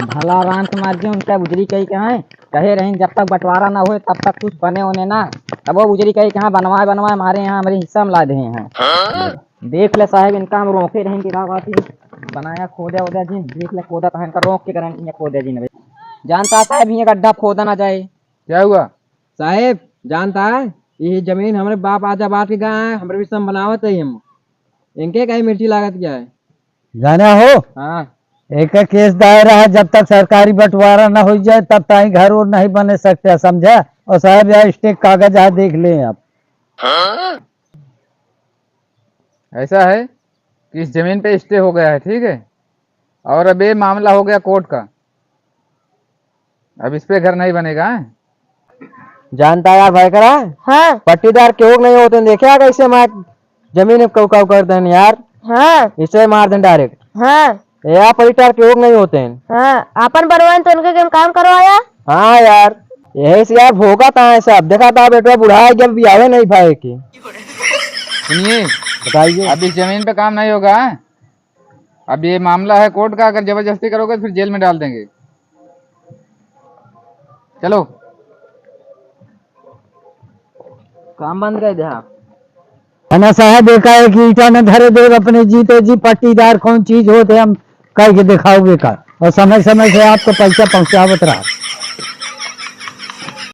भला राम समाज जी उनका उजरी कही कहाँ कहे रही जब तक बंटवारा ना हो तब तक कुछ बने होने ना। तब वो उजरी कही कहाँ बनवाए बनवाए हमारे यहाँ हमारे हिस्सा में ला दे हैं। देख ले साहब इनका हम रोके रहेंगे बनाया खोदा उदा जी देख ले खोदा कहाँ इनका रोक के करेंगे खोदा जी ने जानता साहब ये गड्ढा खोदा ना जाए। क्या हुआ साहेब जानता है ये जमीन हमारे बाप आजा बात के गए हैं हमारे विषय बनावत है हम इनके कहीं मिर्ची लागत क्या है जाना हो। हाँ एक केस दायरा है, जब तक सरकारी बंटवारा ना हो जाए तब तक घर और नहीं बने सकते, समझा। और साहब यार स्टेक कागज है, देख लें आप। ऐसा है कि इस जमीन पे स्टे हो गया है, ठीक है, और अब ये मामला हो गया कोर्ट का। अब इस पे घर नहीं बनेगा है? जानता है यार भाई करा हाँ पट्टीदार क्यों नहीं होते देखा कैसे मार जमीन कौ कौ करते हैं यार। हाँ इसे मार दें डायरेक्ट। हाँ यार पट्टीदार क्यों नहीं होते हैं। हाँ अपन बनवाए तो उनके केम काम करवाया। हाँ यार यही से यार भोगा था सब देखा था बेटा बुढ़ा जब भी आवे नहीं पाए की। सुनिए बताइए अब इस जमीन पे काम नहीं होगा है? अब ये मामला है कोर्ट का, अगर जबरदस्ती करोगे तो फिर जेल में डाल देंगे। चलो काम बंद कर दे। है साहब देखा है कि ईटा न धरे दे अपने जीते जी पट्टीदार कौन चीज होते हम कह के दिखाओगे का, और समय समय से आपको पैसा पहुंचावत रहा।